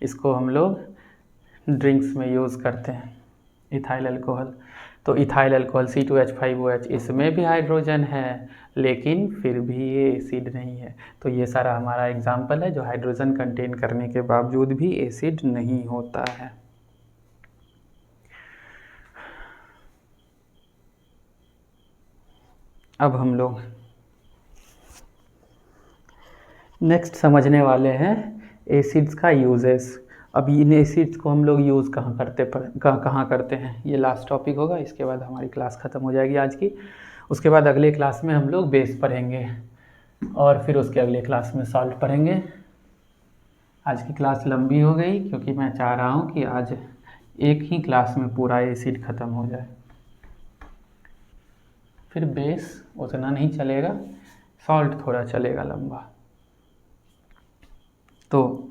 इसको हम लोग ड्रिंक्स में यूज़ करते हैं इथाइल एल्कोहल। तो इथाइल एल्कोहल C2H5OH, इसमें भी हाइड्रोजन है लेकिन फिर भी ये एसिड नहीं है। तो ये सारा हमारा एग्जाम्पल है जो हाइड्रोजन कंटेन करने के बावजूद भी एसिड नहीं होता है। अब हम लोग नेक्स्ट समझने वाले हैं एसिड्स का यूजेस। अब इन एसिड्स को हम लोग यूज़ कहाँ करते हैं, ये लास्ट टॉपिक होगा। इसके बाद हमारी क्लास ख़त्म हो जाएगी आज की। उसके बाद अगले क्लास में हम लोग बेस पढ़ेंगे और फिर उसके अगले क्लास में सॉल्ट पढ़ेंगे। आज की क्लास लंबी हो गई क्योंकि मैं चाह रहा हूँ कि आज एक ही क्लास में पूरा एसिड ख़त्म हो जाए। फिर बेस उतना नहीं चलेगा, सॉल्ट थोड़ा चलेगा लंबा। तो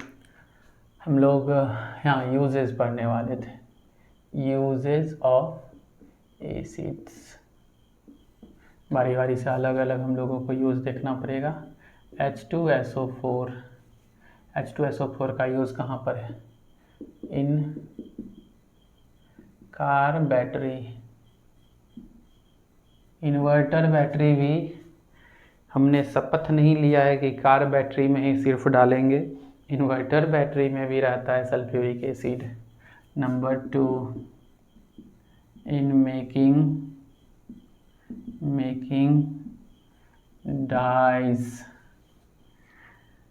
हम लोग यहाँ यूजेस पढ़ने वाले थे, यूजेस ऑफ एसिड्स। बारी बारी से अलग अलग हम लोगों को यूज़ देखना पड़ेगा। H2SO4, H2SO4 का यूज़ कहाँ पर है? इन कार बैटरी, इन्वर्टर बैटरी भी हमने शपथ नहीं लिया है कि कार बैटरी में ही सिर्फ डालेंगे, इन्वर्टर बैटरी में भी रहता है sulphuric acid. Number 2, in making dyes,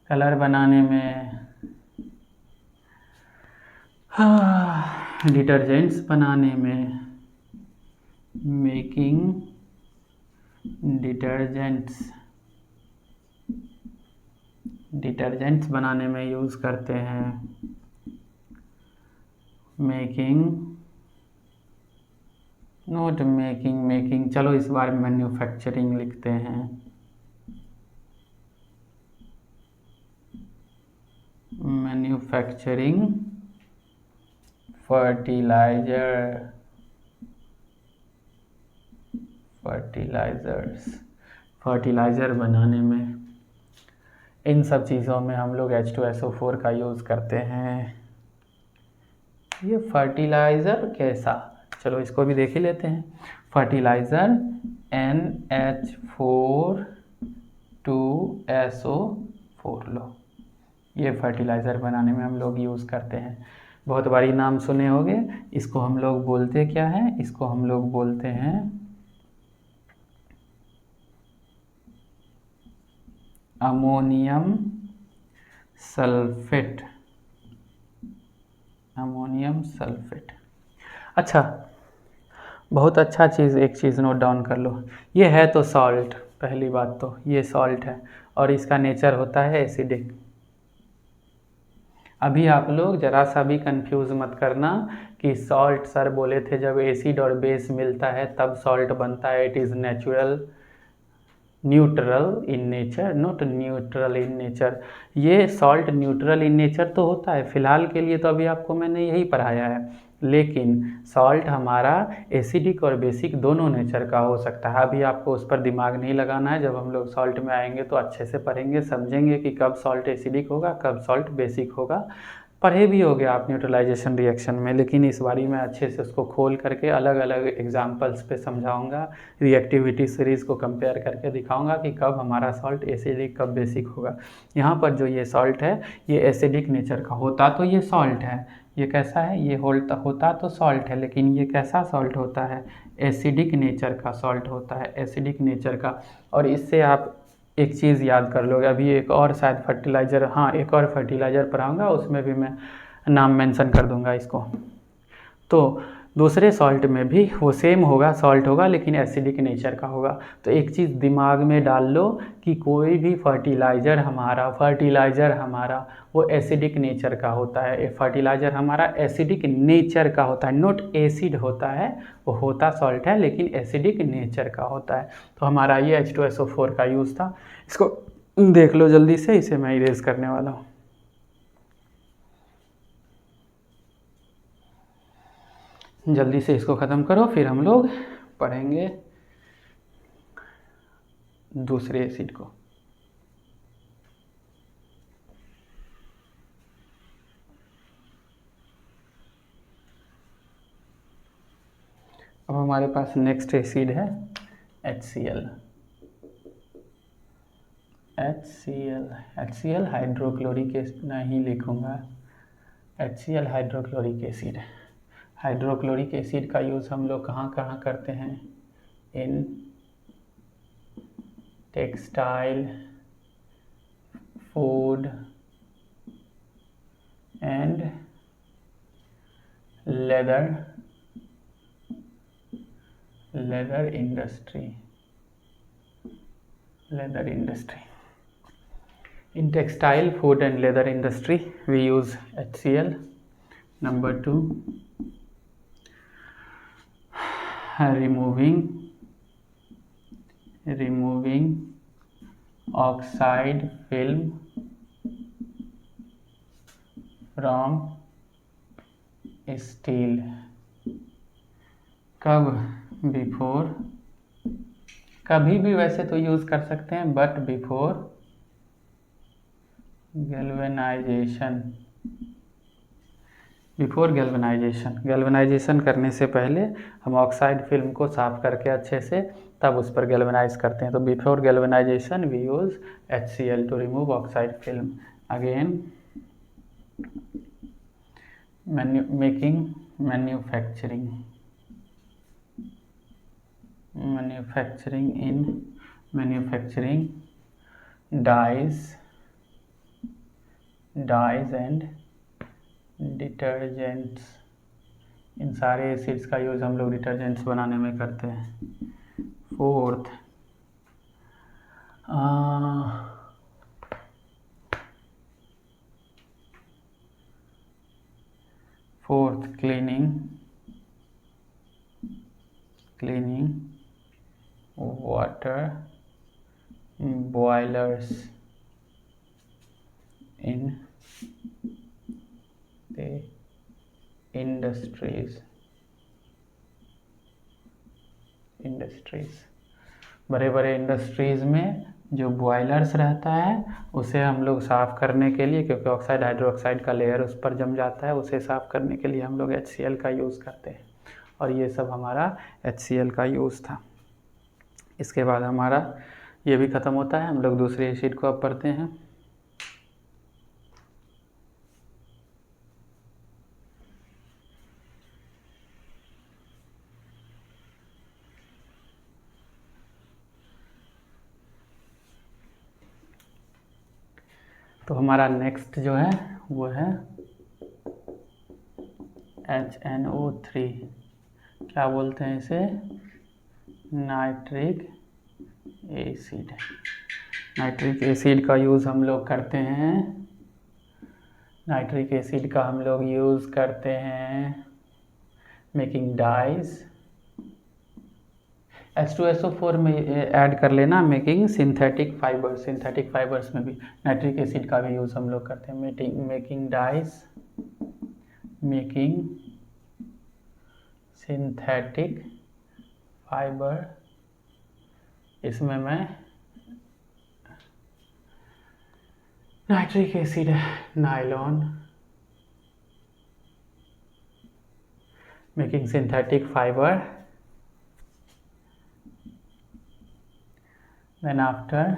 colour बनाने में, डिटर्जेंट्स बनाने में, मेकिंग डिटर्जेंट्स बनाने में यूज़ करते हैं। मेकिंग, चलो इस बार मैन्युफैक्चरिंग लिखते हैं। मैन्युफैक्चरिंग फर्टिलाइज़र बनाने में, इन सब चीज़ों में हम लोग H2SO4 का यूज़ करते हैं। ये फर्टिलाइज़र कैसा, चलो इसको भी देख ही लेते हैं। फर्टिलाइज़र NH4 2SO4 लो, ये फर्टिलाइज़र बनाने में हम लोग यूज़ करते हैं। बहुत बारी नाम सुने होंगे, इसको हम लोग बोलते क्या हैं? इसको हम लोग बोलते हैं अमोनियम सल्फेट। अच्छा, बहुत अच्छा चीज़, एक चीज़ नोट डाउन कर लो, ये है तो सॉल्ट, पहली बात तो ये सॉल्ट है और इसका नेचर होता है एसिडिक। अभी आप लोग ज़रा सा भी कंफ्यूज मत करना कि सॉल्ट सर बोले थे जब एसिड और बेस मिलता है तब सॉल्ट बनता है। It is neutral in nature, not neutral in nature. ये सॉल्ट न्यूट्रल इन नेचर तो होता है, फिलहाल के लिए तो अभी आपको मैंने यही पढ़ाया है, लेकिन सॉल्ट हमारा एसिडिक और बेसिक दोनों नेचर का हो सकता है। अभी आपको उस पर दिमाग नहीं लगाना है, जब हम लोग सॉल्ट में आएंगे तो अच्छे से पढ़ेंगे, समझेंगे कि कब सॉल्ट एसिडिक होगा, कब सॉल्ट बेसिक होगा। पढ़े भी होगे आप न्यूट्रलाइजेशन रिएक्शन में, लेकिन इस बारी मैं अच्छे से उसको खोल करके अलग अलग एग्जाम्पल्स पे समझाऊंगा, रिएक्टिविटी सीरीज़ को कंपेयर करके दिखाऊंगा कि कब हमारा सॉल्ट एसिडिक कब बेसिक होगा। यहाँ पर जो ये सॉल्ट है ये एसिडिक नेचर का होता तो ये सॉल्ट है, ये कैसा है? ये होता तो सॉल्ट है, लेकिन ये कैसा सॉल्ट होता है? एसिडिक नेचर का सॉल्ट होता है, एसिडिक नेचर का। और इससे आप एक चीज़ याद कर लोगे, अभी एक और शायद फर्टिलाइज़र, हाँ एक और फर्टिलाइज़र पढ़ाऊँगा, उसमें भी मैं नाम मेंशन कर दूँगा इसको। तो दूसरे सॉल्ट में भी वो सेम होगा, सॉल्ट होगा लेकिन एसिडिक नेचर का होगा। तो एक चीज़ दिमाग में डाल लो कि कोई भी फर्टिलाइज़र हमारा वो एसिडिक नेचर का होता है। फर्टिलाइज़र हमारा एसिडिक नेचर का होता है, नॉट एसिड होता है, वो होता सॉल्ट है लेकिन एसिडिक नेचर का होता है। तो हमारा ये H2SO4 का यूज़ था। इसको देख लो जल्दी से, इसे मैं इरेज करने वाला हूँ। जल्दी से इसको ख़त्म करो, फिर हम लोग पढ़ेंगे दूसरे एसिड को। अब हमारे पास नेक्स्ट एसिड है HCl। HCl हाइड्रोक्लोरिक एसिड नहीं लिखूँगा, HCl hydrochloric acid. Hydrochloric acid का यूज़ हम लोग कहाँ कहाँ करते हैं? In textile, food and leather industry. In textile, food and leather industry we use HCl. Number 2, removing oxide film from steel. कब? बिफोर, कभी भी वैसे तो यूज़ कर सकते हैं, बट बिफोर गैल्वेनाइजेशन करने से पहले हम ऑक्साइड फिल्म को साफ करके अच्छे से तब उस पर गैल्वेनाइज करते हैं। तो before galvanisation we use HCl to remove oxide film. Again manufacturing dyes and detergents. इन सारे एसिड्स का यूज़ हम लोग डिटर्जेंट्स बनाने में करते हैं। Fourth cleaning water boilers in the industries। बड़े बड़े इंडस्ट्रीज़ में जो बॉयलर्स रहता है उसे हम लोग साफ़ करने के लिए, क्योंकि ऑक्साइड हाइड्रोक्साइड का लेयर उस पर जम जाता है, उसे साफ़ करने के लिए हम लोग HCl का यूज़ करते हैं। और ये सब हमारा HCl का यूज़ था। इसके बाद हमारा ये भी ख़त्म होता है, हम लोग दूसरे एसिड को अब पढ़ते हैं। तो हमारा नेक्स्ट जो है वो है HNO3। क्या बोलते हैं इसे? नाइट्रिक एसिड का यूज़ हम लोग करते हैं। Making dies. H2SO4 में ऐड कर लेना मेकिंग सिंथेटिक फाइबर्स में भी नाइट्रिक एसिड का भी यूज़ हम लोग करते हैं। Making dyes, making synthetic fibre, इसमें मैं नाइट्रिक एसिड है, nylon. Making synthetic fibre, then after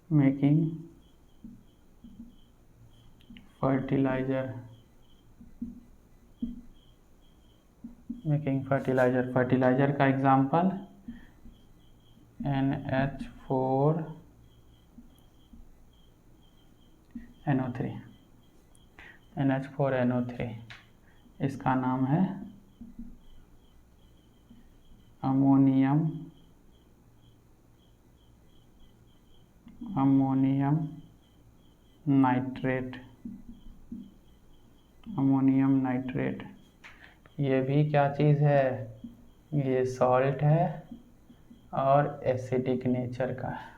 making fertilizer का एग्जाम्पल NH4NO3। NH4NO3, इसका नाम है अमोनियम नाइट्रेट। अमोनियम नाइट्रेट ये भी क्या चीज़ है, ये सॉल्ट है और एसिडिक नेचर का है।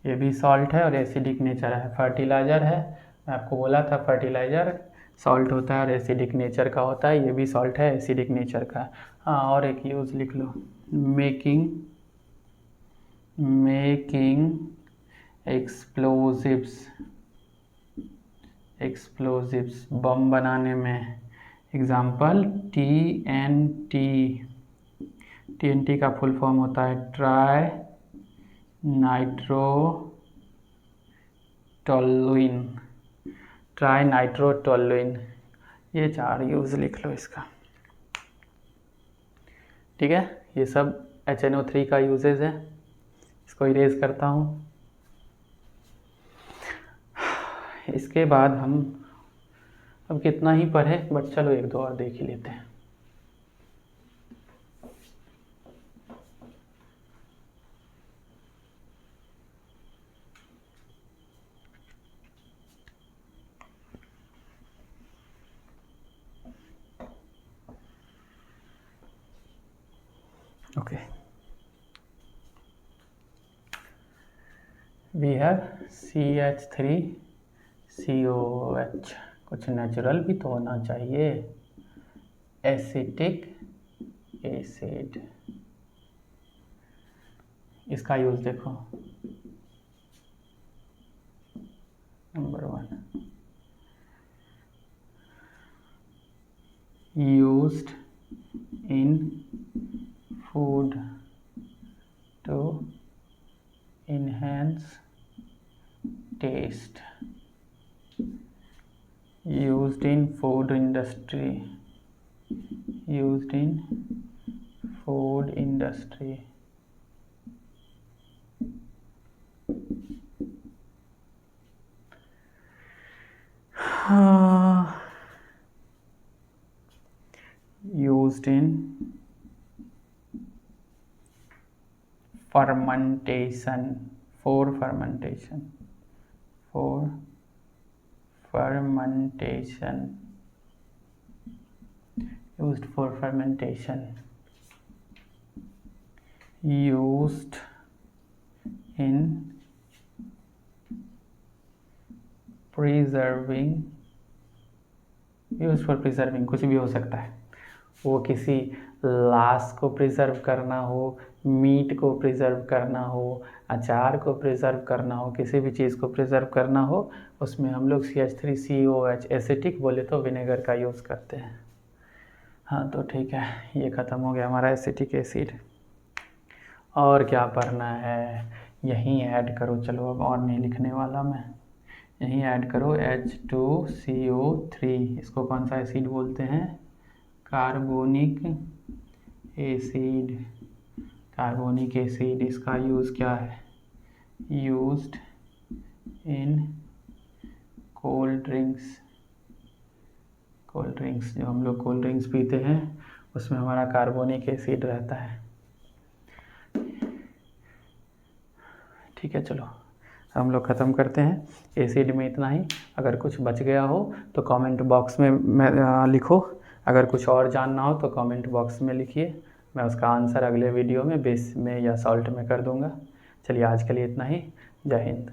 ये भी सॉल्ट है और एसिडिक नेचर है। फर्टिलाइज़र है, मैं आपको बोला था फर्टिलाइज़र सॉल्ट होता है और एसिडिक नेचर का होता है। ये भी सॉल्ट है, एसिडिक नेचर का। हाँ, और एक यूज़ लिख लो, मेकिंग एक्सप्लोजिव्स बम बनाने में। एग्जाम्पल TNT का फुल फॉर्म होता है ट्राई नाइट्रोटोलुइन। ये 4 यूज़ लिख लो इसका। ठीक है, ये सब HNO3 का यूजेज है। इसको इरेज करता हूँ। इसके बाद हम अब कितना ही पढ़े, बट चलो 1-2 और देख ही लेते हैं। ओके, वी हैव CH3COOH, कुछ नेचुरल भी तो होना चाहिए। एसिटिक एसिड, इसका यूज़ देखो। Number 1, used in food to enhance taste, used in food industry, used in fermentation, for fermentation, used for fermentation, used in preserving, use for preserving, कुछ भी हो सकता है। वो किसी लाश को प्रिजर्व करना हो, मीट को प्रिजर्व करना हो, अचार को प्रिजर्व करना हो, किसी भी चीज़ को प्रिजर्व करना हो, उसमें हम लोग CH3COOH एसिटिक बोले तो विनेगर का यूज़ करते हैं। हाँ, तो ठीक है, ये ख़त्म हो गया हमारा एसिटिक एसिड। और क्या पढ़ना है, यहीं ऐड करो। चलो अब और नहीं लिखने वाला मैं, यहीं ऐड करो H2CO3। इसको कौन सा एसिड बोलते हैं, कार्बोनिक एसिड। इसका यूज़ क्या है, यूज्ड इन कोल्ड ड्रिंक्स। जो हम लोग कोल्ड ड्रिंक्स पीते हैं उसमें हमारा कार्बोनिक एसिड रहता है। ठीक है, चलो हम लोग ख़त्म करते हैं। एसिड में इतना ही। अगर कुछ बच गया हो तो कमेंट बॉक्स में लिखो। अगर कुछ और जानना हो तो कमेंट बॉक्स में लिखिए, मैं उसका आंसर अगले वीडियो में बेस में या सॉल्ट में कर दूंगा। चलिए आज के लिए इतना ही। जय हिंद।